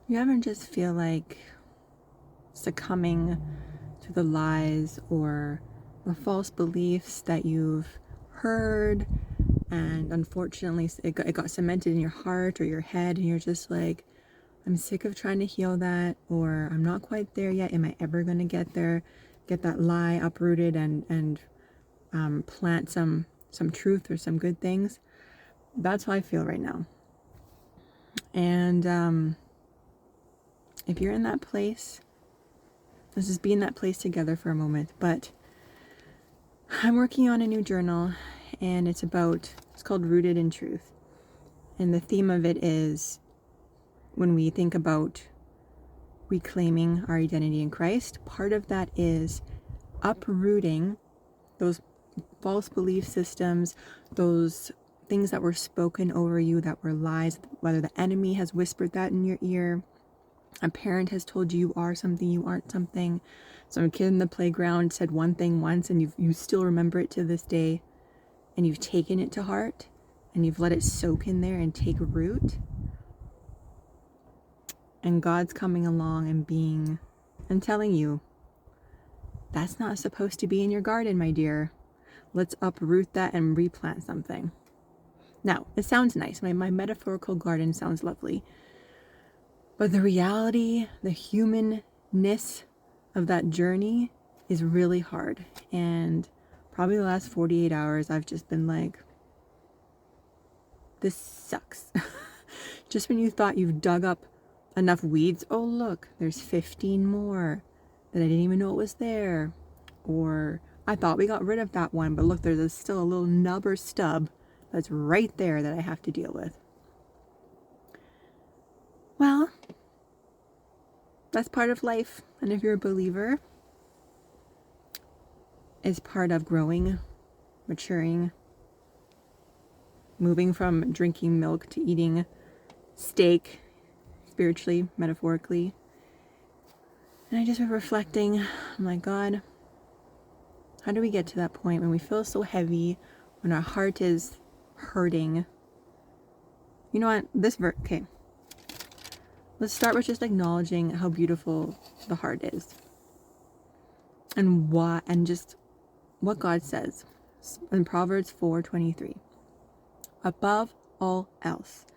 You ever just feel like succumbing to the lies or the false beliefs that you've heard, and unfortunately it got cemented in your heart or your head, and you're just like, I'm sick of trying to heal that, or I'm not quite there yet. Am I ever going to get there? Get that lie uprooted and plant some truth or some good things. That's how I feel right now. And if you're in that place, let's just be in that place together for a moment. But I'm working on a new journal, and it's called Rooted in Truth. And the theme of it is, when we think about reclaiming our identity in Christ, part of that is uprooting those false belief systems, those things that were spoken over you that were lies, whether the enemy has whispered that in your ear, a parent has told you are something, you aren't something, some kid in the playground said one thing once and you still remember it to this day, and you've taken it to heart and you've let it soak in there and take root. And God's coming along and telling you, that's not supposed to be in your garden, my dear. Let's uproot that and replant something. Now, it sounds nice. My metaphorical garden sounds lovely. But the reality, the humanness of that journey is really hard. And probably the last 48 hours, I've just been like, this sucks. Just when you thought you've dug up enough weeds, oh look, there's 15 more that I didn't even know it was there. Or I thought we got rid of that one, but look, there's still a little nub or stub that's right there that I have to deal with. Well, that's part of life. And if you're a believer, it's part of growing, maturing, moving from drinking milk to eating steak, spiritually, metaphorically. And I just was reflecting, I'm like, God, how do we get to that point when we feel so heavy, when our heart is hurting? You know what? Okay. Let's start with just acknowledging how beautiful the heart is. And just what God says in Proverbs 4:23. Above all else,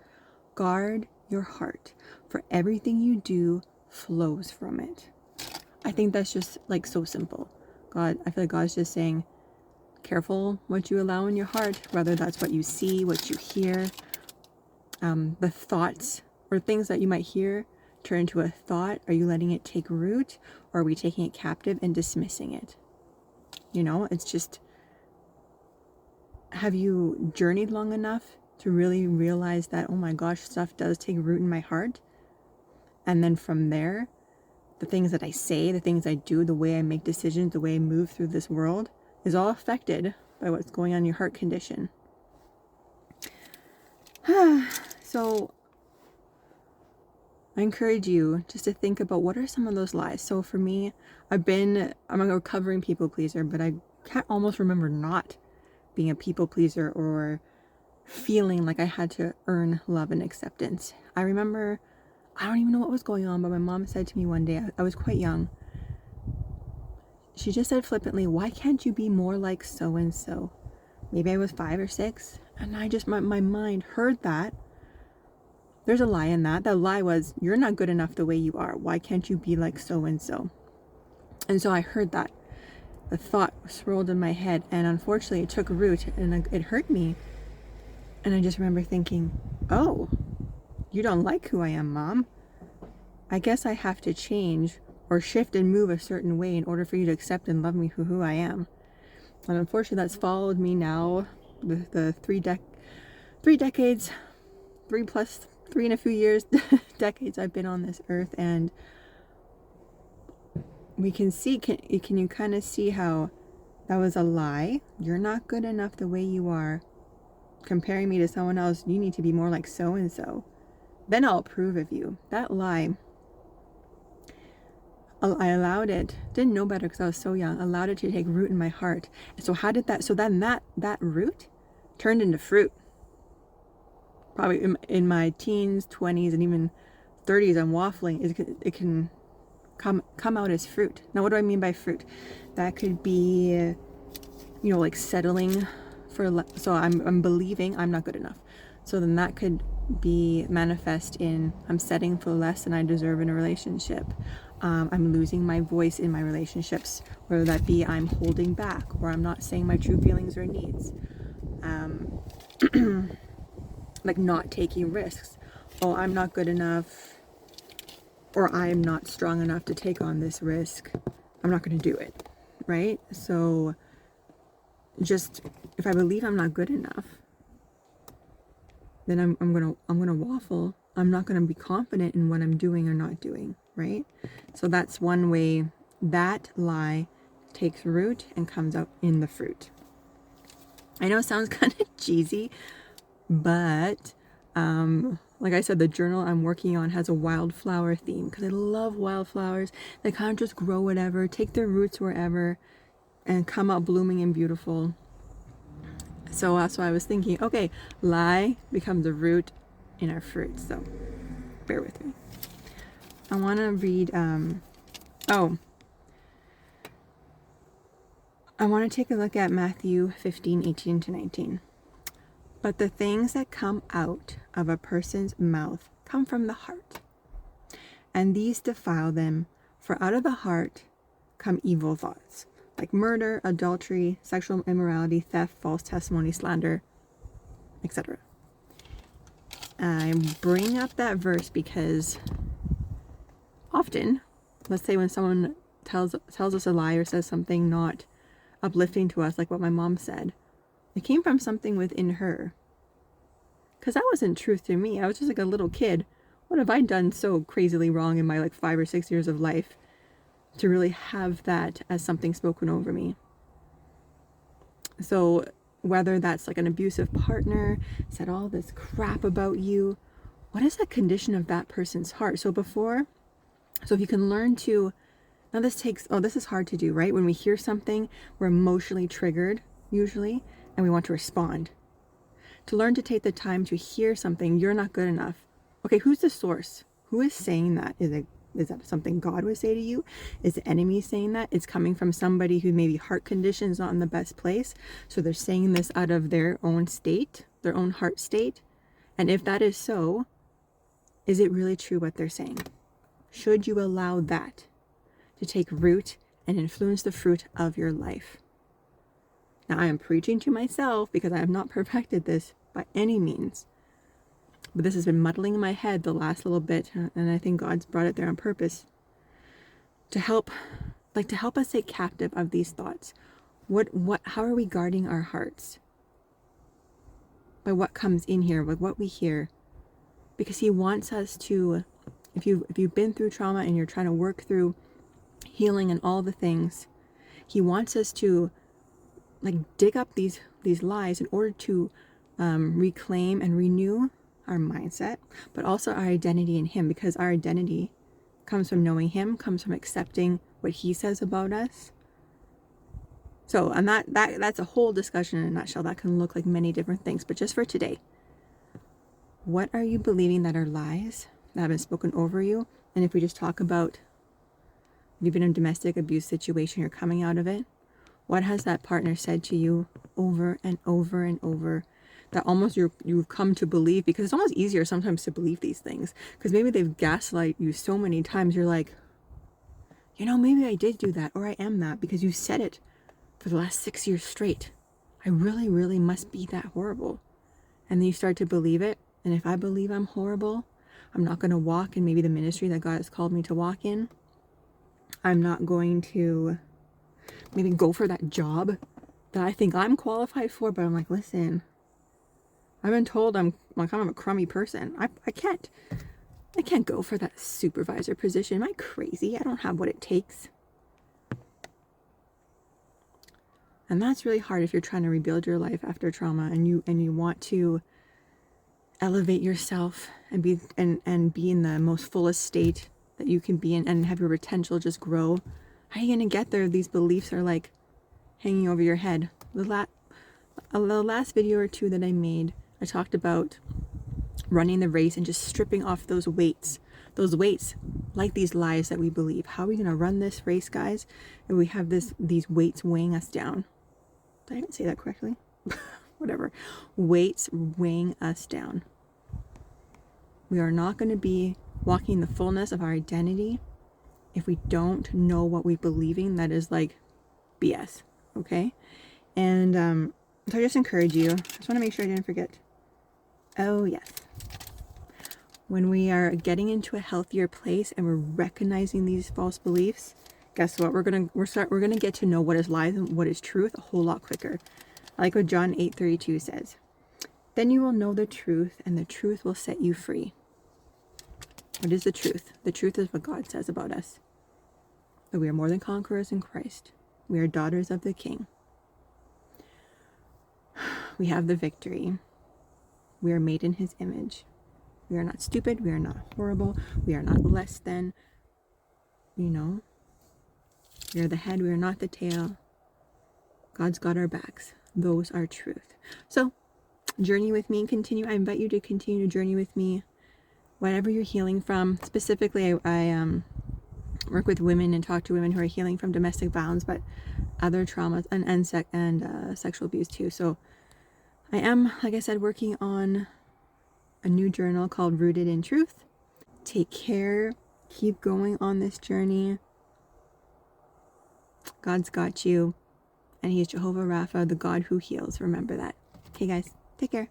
guard your heart, for everything you do flows from it. I think that's just like so simple. I feel like God's just saying, careful what you allow in your heart, whether that's what you see, what you hear, the thoughts or things that you might hear turn into a thought. Are you letting it take root, or are we taking it captive and dismissing it? You know, it's just, have you journeyed long enough to really realize that, oh my gosh, stuff does take root in my heart? And then from there, the things that I say, the things I do, the way I make decisions, the way I move through this world is all affected by what's going on in your heart condition. So I encourage you just to think about, what are some of those lies? So for me, I'm a recovering people pleaser, but I can't almost remember not being a people pleaser or feeling like I had to earn love and acceptance. I remember, I don't even know what was going on, but my mom said to me one day, I was quite young. She just said flippantly, why can't you be more like so-and-so? Maybe I was 5 or 6. And my mind heard that. There's a lie in that. That lie was, you're not good enough the way you are. Why can't you be like so-and-so? And so I heard that. The thought swirled in my head, and unfortunately it took root, and it hurt me. And I just remember thinking, oh, you don't like who I am, Mom. I guess I have to change or shift and move a certain way in order for you to accept and love me for who I am. And unfortunately that's followed me now, the 3 decades, 3 and a few years, decades I've been on this earth. And we can see, can you kind of see how that was a lie? You're not good enough the way you are. Comparing me to someone else, you need to be more like so-and-so. Then I'll approve of you. That lie, I allowed it, didn't know better because I was so young, allowed it to take root in my heart. And so then that root turned into fruit. Probably in my teens, 20s, and even 30s, I'm waffling, it can come out as fruit. Now, what do I mean by fruit? That could be, like settling for, so I'm believing I'm not good enough. So then that could be manifest in I'm settling for less than I deserve in a relationship. I'm losing my voice in my relationships, whether that be I'm holding back or I'm not saying my true feelings or needs. Like not taking risks. Oh, I'm not good enough, or I'm not strong enough to take on this risk. I'm not going to do it, right? So just if I believe I'm not good enough, then I'm gonna waffle. I'm not gonna be confident in what I'm doing or not doing, right? So that's one way that lie takes root and comes out in the fruit. I know it sounds kind of cheesy, but like I said, the journal I'm working on has a wildflower theme because I love wildflowers. They kind of just grow whatever, take their roots wherever, and come out blooming and beautiful. So that's why I was thinking, okay, lie becomes a root in our fruit. So bear with me. I want to read, I want to take a look at Matthew 15:18-19. But the things that come out of a person's mouth come from the heart, and these defile them, for out of the heart come evil thoughts, like murder, adultery, sexual immorality, theft, false testimony, slander, etc. I bring up that verse because often, let's say when someone tells us a lie or says something not uplifting to us, like what my mom said, it came from something within her. Because that wasn't truth to me. I was just like a little kid. What have I done so crazily wrong in my 5 or 6 years of life to really have that as something spoken over me? So whether that's like an abusive partner said all this crap about you, what is the condition of that person's heart? So if you can learn to, now this is hard to do, right? When we hear something, we're emotionally triggered usually, and we want to respond. To learn to take the time to hear something, you're not good enough. Okay, who's the source? Who is saying that? Is that something God would say to you? Is the enemy saying that? It's coming from somebody who maybe heart condition is not in the best place. So they're saying this out of their own state, their own heart state. And if that is so, is it really true what they're saying? Should you allow that to take root and influence the fruit of your life? Now, I am preaching to myself because I have not perfected this by any means. But this has been muddling in my head the last little bit, and I think God's brought it there on purpose to help us take captive of these thoughts. How are we guarding our hearts? By what comes in here, by what we hear. Because He wants us to, if you've been through trauma and you're trying to work through healing and all the things, He wants us to dig up these lies in order to reclaim and renew our mindset, but also our identity in Him, because our identity comes from knowing Him, comes from accepting what He says about us. So, and that's a whole discussion in a nutshell. That can look like many different things, but just for today, what are you believing that are lies that have been spoken over you? And if we just talk about, if you've been in a domestic abuse situation, you're coming out of it, what has that partner said to you over and over and over that almost you've come to believe? Because it's almost easier sometimes to believe these things because maybe they've gaslight you so many times. You're like, maybe I did do that, or I am that, because you said it for the last 6 years straight. I really, really must be that horrible. And then you start to believe it. And if I believe I'm horrible, I'm not going to walk in maybe the ministry that God has called me to walk in. I'm not going to maybe go for that job that I think I'm qualified for, but I'm like, listen, I've been told I'm kind of a crummy person. I can't go for that supervisor position. Am I crazy? I don't have what it takes. And that's really hard if you're trying to rebuild your life after trauma and you want to elevate yourself and be in the most fullest state that you can be in and have your potential just grow. How are you going to get there if these beliefs are hanging over your head? The last video or two that I made, I talked about running the race and just stripping off those weights those weights, like these lies that we believe. How are we going to run this race, guys, if we have these weights weighing us down? Did I even say that correctly? Whatever. Weights weighing us down. We are not going to be walking in the fullness of our identity if we don't know what we're believing. That is like BS. Okay? And so I just encourage you. I just want to make sure I didn't forget. Oh, yes. When we are getting into a healthier place and we're recognizing these false beliefs, guess what? We're gonna get to know what is lies and what is truth a whole lot quicker. I like what John 8:32 says. Then you will know the truth, and the truth will set you free. What is the truth? The truth is what God says about us. That we are more than conquerors in Christ. We are daughters of the King. We have the victory. We are made in His image. We are not stupid. We are not horrible. We are not less than. We are the head. We are not the tail. God's got our backs. Those are truth. So, journey with me and continue. I invite you to continue to journey with me. Whatever you're healing from. Specifically, I work with women and talk to women who are healing from domestic violence, but other traumas and sexual abuse too. So, I am, like I said, working on a new journal called Rooted in Truth. Take care. Keep going on this journey. God's got you. And He's Jehovah Rapha, the God who heals. Remember that. Okay, guys. Take care.